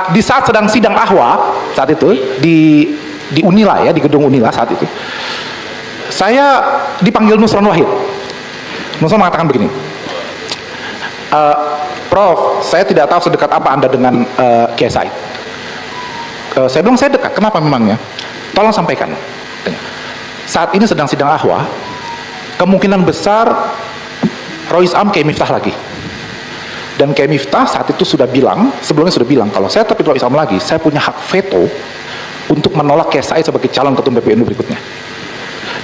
Di saat sedang sidang Ahwa saat itu di Unila ya, di gedung Unila saat itu, saya dipanggil Nusron Wahid. Nusron mengatakan begini, Prof, saya tidak tahu sedekat apa Anda dengan Kiai Said. Saya bilang saya dekat. Kenapa memangnya? Tolong sampaikan. Saat ini sedang sidang Ahwa, kemungkinan besar Rois Am Kiai Miftah lagi. Dan Kiai Miftah saat itu sudah bilang, sebelumnya sudah bilang, kalau saya terpilih Rois Am lagi, saya punya hak veto untuk menolak Kiai Said sebagai calon ketum PBNU berikutnya.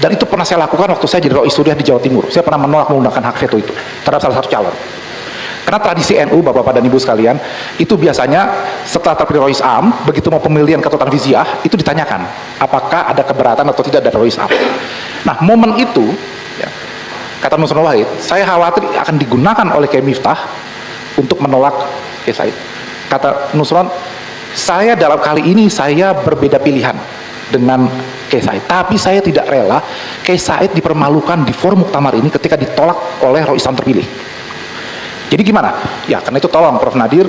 Dan itu pernah saya lakukan waktu saya jadi Rois Suriah di Jawa Timur. Saya pernah menolak menggunakan hak veto itu terhadap salah satu calon. Karena tradisi NU, Bapak-Bapak dan Ibu sekalian, itu biasanya setelah terpilih Rois Am, begitu mau pemilihan ketua Tanfiziah, itu ditanyakan, apakah ada keberatan atau tidak dari Rois Am. Nah, momen itu, ya, kata Nusron Wahid, saya khawatir akan digunakan oleh Kiai Miftah untuk menolak Kiai Said. Kata Nusron, saya dalam kali ini saya berbeda pilihan dengan Kiai Said, tapi saya tidak rela Kiai Said dipermalukan di forum muktamar ini ketika ditolak oleh Rois Am terpilih. Jadi gimana? Ya karena itu tolong Prof Nadir,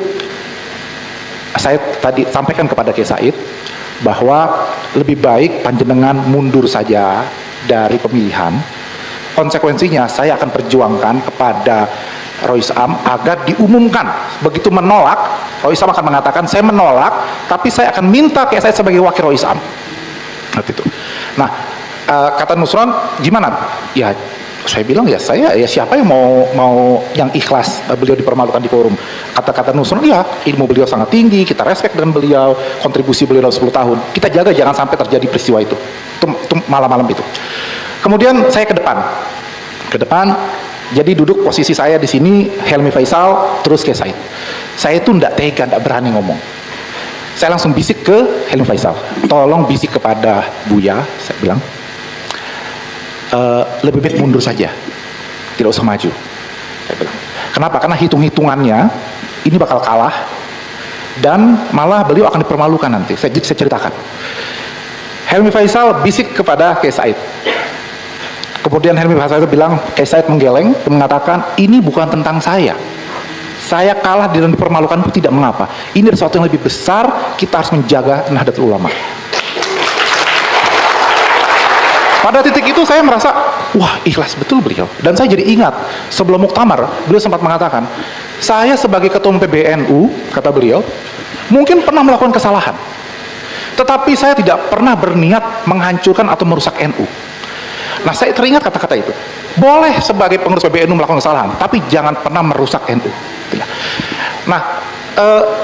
saya tadi sampaikan kepada Kiai Said bahwa lebih baik panjenengan mundur saja dari pemilihan. Konsekuensinya saya akan perjuangkan kepada Rois Am agar diumumkan. Begitu menolak, Rois Am akan mengatakan saya menolak, tapi saya akan minta Kiai Said sebagai wakil Rois Am. Itu. Nah, kata Nusron, gimana? Ya, saya bilang ya saya ya siapa yang mau yang ikhlas beliau dipermalukan di forum. Kata-kata Nusron, ya ilmu beliau sangat tinggi, kita respect dengan beliau, kontribusi beliau dalam 10 tahun. Kita jaga jangan sampai terjadi peristiwa itu malam-malam itu. Kemudian saya ke depan, jadi duduk posisi saya di sini, Helmi Faisal, terus Kiai Said. Saya itu tidak tega, tidak berani ngomong. Saya langsung bisik ke Helmi Faisal, tolong bisik kepada Buya, saya bilang, lebih baik mundur saja, tidak usah maju. Saya bilang. Kenapa? Karena hitung-hitungannya ini bakal kalah dan malah beliau akan dipermalukan nanti. Saya ceritakan. Helmi Faisal bisik kepada Kiai Said. Kemudian Helmi Faisal itu bilang, Kiai Said menggeleng dan mengatakan, ini bukan tentang saya. Saya kalah dan dipermalukan itu tidak mengapa. Ini ada sesuatu yang lebih besar, kita harus menjaga Nahdlatul Ulama. Pada titik itu saya merasa, wah ikhlas betul beliau. Dan saya jadi ingat, sebelum muktamar, beliau sempat mengatakan, saya sebagai ketua PBNU, kata beliau, mungkin pernah melakukan kesalahan. Tetapi saya tidak pernah berniat menghancurkan atau merusak NU. Nah, saya teringat kata-kata itu. Boleh sebagai pengurus PBNU melakukan kesalahan, tapi jangan pernah merusak NU. Nah,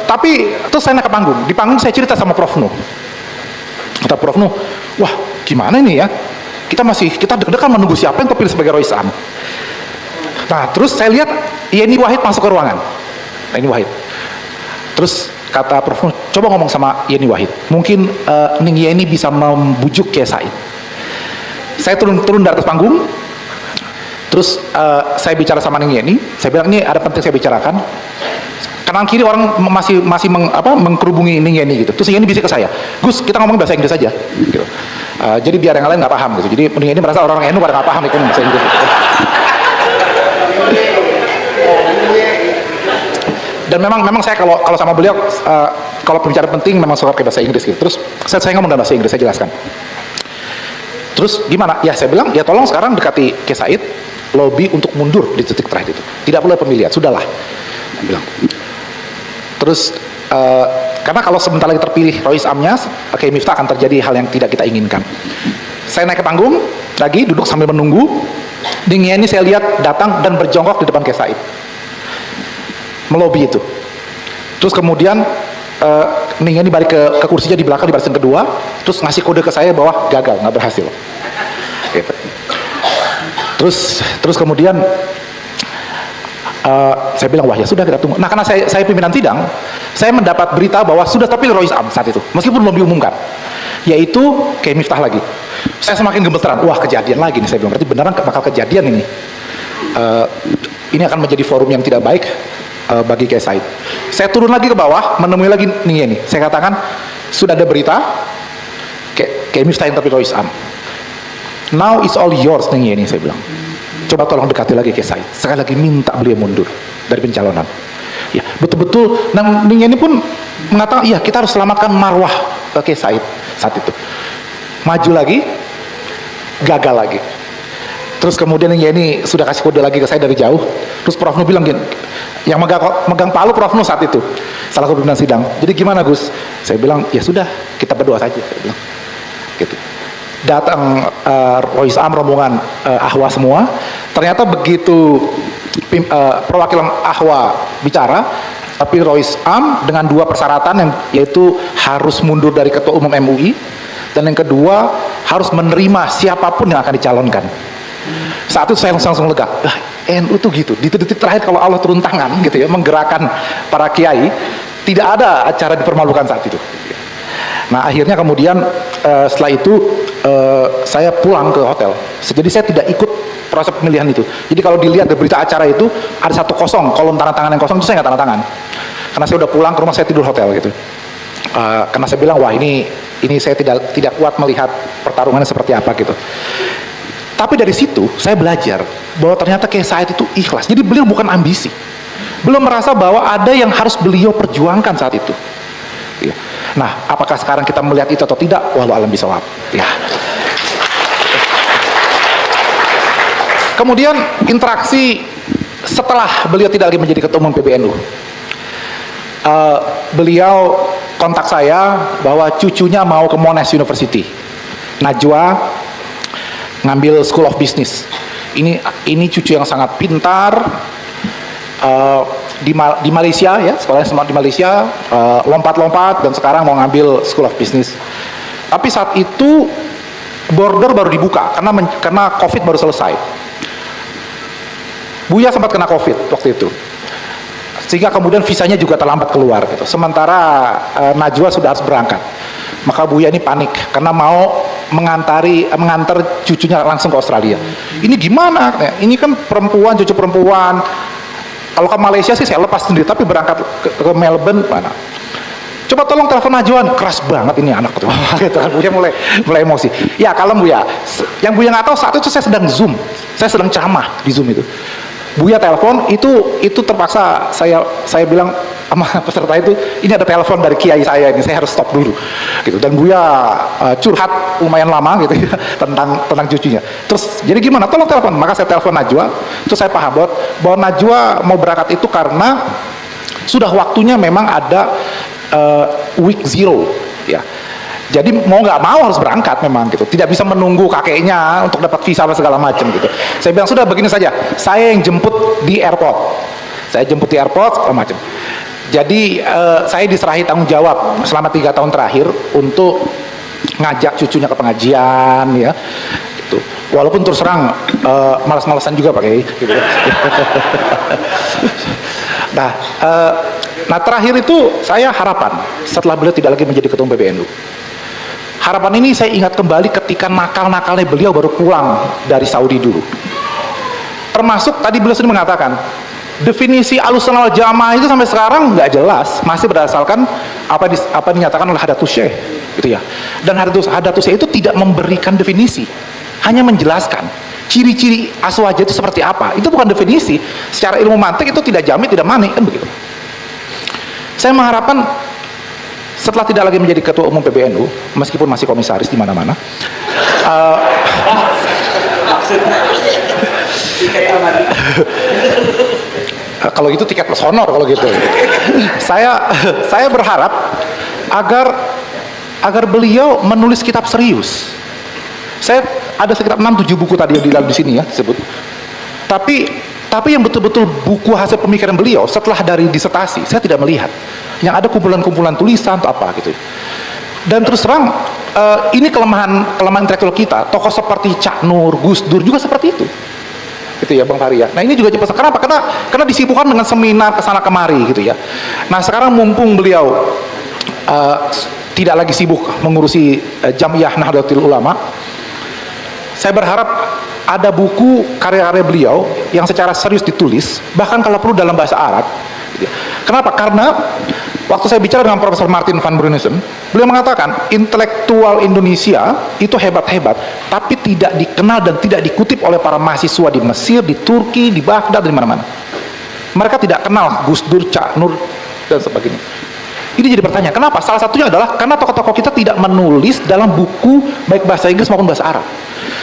tapi terus saya naik ke panggung. Di panggung saya cerita sama Prof Nuh. Kata Prof Nuh, wah gimana ini ya? Kita deg-degan menunggu siapa yang terpilih sebagai Rois Am. Nah, terus saya lihat Yeni Wahid masuk ke ruangan. Yeni Wahid. Terus kata Prof Nuh, coba ngomong sama Yeni Wahid. Mungkin Ning Yeni bisa membujuk Kiai Said. Saya turun dari atas panggung. Terus saya bicara sama Ning Yeni. Saya bilang, ini ada penting saya bicarakan. Kanan kiri orang masih mengkerubungi Ning Yeni gitu. Terus Yeni bisik ke saya, Gus, kita ngomong bahasa Inggris aja. Gitu. Jadi biar yang lain nggak paham gitu. Jadi Ning Yeni merasa orang-orang NU pada nggak paham itu bahasa Inggris. Dan memang saya kalau sama beliau kalau pembicara penting memang suka pakai bahasa Inggris gitu. Terus saya ngomong dalam bahasa Inggris, saya jelaskan. Terus gimana? Ya saya bilang, ya tolong sekarang dekati Kiai Said, lobby untuk mundur di titik terakhir itu. Tidak perlu pemilihan, sudahlah. Saya bilang. Terus karena kalau sebentar lagi terpilih Rois Amnya, Kiai Miftah akan terjadi hal yang tidak kita inginkan. Saya naik ke panggung lagi, duduk sambil menunggu. Ning Yeni saya lihat datang dan berjongkok di depan Kiai Said, melobi itu. Terus kemudian Ning Yeni balik ke kursinya di belakang di barisan kedua, terus ngasih kode ke saya bahwa gagal, nggak berhasil. Gitu. Terus kemudian saya bilang, wah ya sudah kita tunggu. Nah karena saya pimpinan sidang, saya mendapat berita bahwa sudah terpilih Rois Am saat itu, meskipun belum diumumkan, yaitu Kiai Miftah lagi. Saya semakin gemeteran, wah kejadian lagi nih, saya bilang, berarti beneran bakal kejadian ini. Ini akan menjadi forum yang tidak baik bagi Kiai Said. Saya turun lagi ke bawah, menemui lagi Ning Yeni. Saya katakan, sudah ada berita Kiai Miftah yang terpilih Rois Am. Now it's all yours Ning Yeni, saya bilang. Coba tolong dekati lagi Kiai Said. Sekali lagi minta beliau mundur dari pencalonan. Ya, betul-betul. Nah, ini pun mengatakan, iya kita harus selamatkan marwah Kiai Said saat itu. Maju lagi, gagal lagi. Terus kemudian ini sudah kasih kode lagi ke saya dari jauh. Terus Prof Nu bilang gini, yang megang palu Prof Nu saat itu, salah satu pimpinan sidang. Jadi gimana Gus? Saya bilang, ya sudah, kita berdoa saja. Saya bilang, gitu. Datang Rois Am, rombongan Ahwa semua. Ternyata begitu perwakilan Ahwa bicara, tapi Rois Am dengan 2 persyaratan, yang yaitu harus mundur dari Ketua Umum MUI, dan yang kedua harus menerima siapapun yang akan dicalonkan. Saat itu saya langsung lega. NU tuh gitu, di detik terakhir kalau Allah turun tangan gitu ya, menggerakkan para kiai, tidak ada acara dipermalukan saat itu. Nah akhirnya kemudian setelah itu saya pulang ke hotel. Jadi saya tidak ikut proses pemilihan itu. Jadi kalau dilihat di berita acara itu ada 1-0, kolom tanda tangan yang kosong itu saya nggak tanda tangan. Karena saya udah pulang ke rumah, saya tidur hotel gitu. Karena saya bilang wah ini saya tidak kuat melihat pertarungannya seperti apa gitu. Tapi dari situ saya belajar bahwa ternyata Kiai Said itu ikhlas. Jadi beliau bukan ambisi. Belum merasa bahwa ada yang harus beliau perjuangkan saat itu. Ya. Nah, apakah sekarang kita melihat itu atau tidak? Wallahu a'lam bishawab. Ya. Kemudian interaksi setelah beliau tidak lagi menjadi ketua umum PBNU. Beliau kontak saya bahwa cucunya mau ke Monash University. Najwa ngambil School of Business. Ini cucu yang sangat pintar, di Malaysia ya, sekolahnya semua di Malaysia, lompat-lompat dan sekarang mau ngambil School of Business. Tapi saat itu border baru dibuka karena COVID baru selesai. Buya sempat kena COVID waktu itu, sehingga kemudian visanya juga terlambat keluar gitu. Sementara Najwa sudah harus berangkat. Maka Buya ini panik karena mau mengantar cucunya langsung ke Australia. Ini gimana? Ini kan perempuan, cucu perempuan. Kalau ke Malaysia sih saya lepas sendiri, tapi berangkat ke Melbourne mana? Coba tolong telepon Najwa, keras banget ini anak tuh. Gitu kan, Buya mulai emosi. Ya kalau Buya, yang Buya nggak tahu saat itu saya sedang Zoom, saya sedang ceramah di Zoom itu. Buya telepon, itu terpaksa saya bilang sama peserta itu, ini ada telepon dari kiai saya ini, saya harus stop dulu gitu. Dan Buya curhat lumayan lama gitu ya, tentang cucunya. Terus jadi gimana, tolong telepon. Maka saya telepon Najwa, terus saya paham bahwa Najwa mau berangkat itu karena sudah waktunya memang ada week 0 ya. Jadi mau nggak mau harus berangkat memang gitu, tidak bisa menunggu kakeknya untuk dapat visa dan segala macam gitu. Saya bilang sudah begini saja, saya yang jemput di airport, segala macam. Jadi saya diserahi tanggung jawab selama 3 tahun terakhir untuk ngajak cucunya ke pengajian ya, gitu. Walaupun terus terang malas-malasan juga Pak Kiai, gitu. Nah terakhir itu saya harapan setelah beliau tidak lagi menjadi ketua PBNU. Harapan ini saya ingat kembali ketika nakal-nakalnya beliau baru pulang dari Saudi dulu. Termasuk tadi beliau sudah mengatakan, definisi Ahlussunnah wal Jamaah itu sampai sekarang nggak jelas, masih berdasarkan apa dinyatakan oleh Hadatus Syekh, gitu ya. Dan Hadatus Syekh itu tidak memberikan definisi, hanya menjelaskan ciri-ciri aswaja itu seperti apa. Itu bukan definisi. Secara ilmu mantik itu tidak jamin, tidak manik, kan begitu. Saya mengharapkan setelah tidak lagi menjadi ketua umum PBNU, meskipun masih komisaris di mana-mana, kalau gitu tiket plus honor kalau gitu. Saya berharap agar beliau menulis kitab serius. Saya ada sekitar 6-7 buku tadi yang di sini ya sebut. Tapi yang betul-betul buku hasil pemikiran beliau setelah dari disertasi saya tidak melihat. Yang ada kumpulan-kumpulan tulisan atau apa gitu. Dan terus terang ini kelemahan intelektual kita. Tokoh seperti Cak Nur, Gus Dur juga seperti itu. Gitu ya Bang Faria. Nah ini juga cepat. Kenapa? Karena disibukkan dengan seminar kesana kemari gitu ya. Nah sekarang mumpung beliau tidak lagi sibuk mengurusi Jamiyah Nahdlatul Ulama, saya berharap ada buku karya-karya beliau yang secara serius ditulis, bahkan kalau perlu dalam bahasa Arab. Kenapa? Karena waktu saya bicara dengan Profesor Martin van Brunissen, beliau mengatakan intelektual Indonesia itu hebat-hebat, tapi tidak dikenal dan tidak dikutip oleh para mahasiswa di Mesir, di Turki, di Baghdad, di mana-mana. mereka tidak kenal Gus Dur, Cak Nur, dan sebagainya. Ini jadi pertanyaan, kenapa? Salah satunya adalah karena tokoh-tokoh kita tidak menulis dalam buku baik bahasa Inggris maupun bahasa Arab.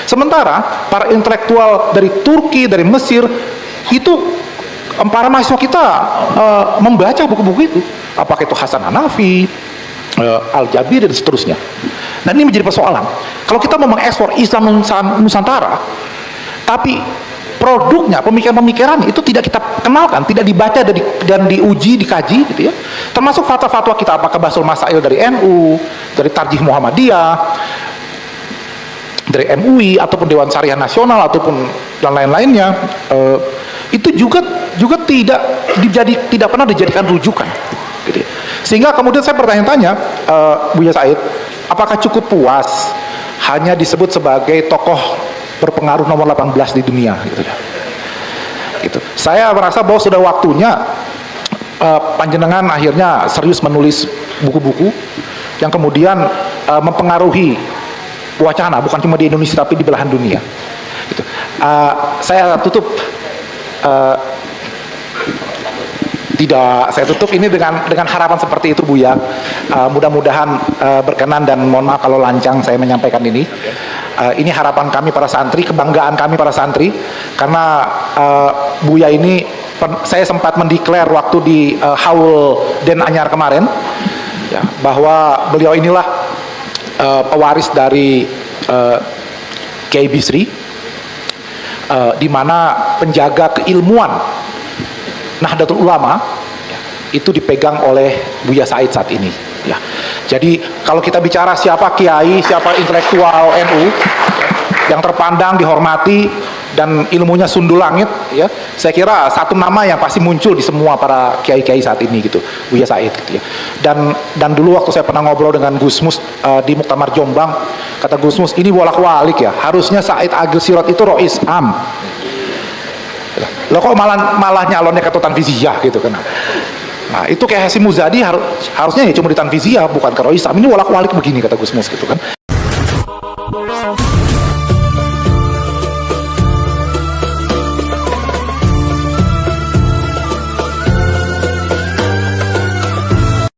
Sementara para intelektual dari Turki, dari Mesir, itu para mahasiswa kita membaca buku-buku itu. Apakah itu Hasan Hanafi, Al-Jabir, dan seterusnya. Nah, ini menjadi persoalan. Kalau kita mau mengekspor Islam Nusantara, tapi produknya, pemikiran-pemikiran itu tidak kita kenalkan, tidak dibaca dan diuji, dikaji, gitu ya. Termasuk fatwa-fatwa kita, apakah Basul Masail dari NU, dari Tarjih Muhammadiyah, dari MUI, ataupun Dewan Syariah Nasional, ataupun dan lain-lainnya, itu juga tidak pernah dijadikan rujukan, gitu ya. Sehingga kemudian saya bertanya-tanya, Buya Said, apakah cukup puas hanya disebut sebagai tokoh berpengaruh nomor 18 di dunia, gitu ya. Gitu. Saya merasa bahwa sudah waktunya panjenengan akhirnya serius menulis buku-buku yang kemudian mempengaruhi wacana, bukan cuma di Indonesia tapi di belahan dunia. Gitu. Saya tutup saya tutup ini dengan harapan seperti itu, Buya. Mudah-mudahan berkenan, dan mohon maaf kalau lancang saya menyampaikan ini. Ini harapan kami para santri, kebanggaan kami para santri, karena Buya ini saya sempat mendeklar waktu di Haul Den Anyar kemarin, ya, bahwa beliau inilah pewaris dari Kiai Bisri, di mana penjaga keilmuan Nahdlatul Ulama itu dipegang oleh Buya Said saat ini, ya. Jadi kalau kita bicara siapa kiai, siapa intelektual NU yang terpandang, dihormati, dan ilmunya sundul langit, ya, saya kira satu nama yang pasti muncul di semua para kiai-kiai saat ini, gitu, Buya Said, gitu ya. Dan dulu waktu saya pernah ngobrol dengan Gus Mus di Muktamar Jombang, kata Gus Mus, ini bolak-balik ya, harusnya Said Agil Sirot itu Rois Am. Loh kok malah nyalonnya ke Tanfiziyah, gitu kan. Nah, itu kayak Hasyim Muzadi harusnya ya cuma di Tanfiziyah, bukan ke Rois Am. Ini bolak-balik begini, kata Gus Mus, gitu kan.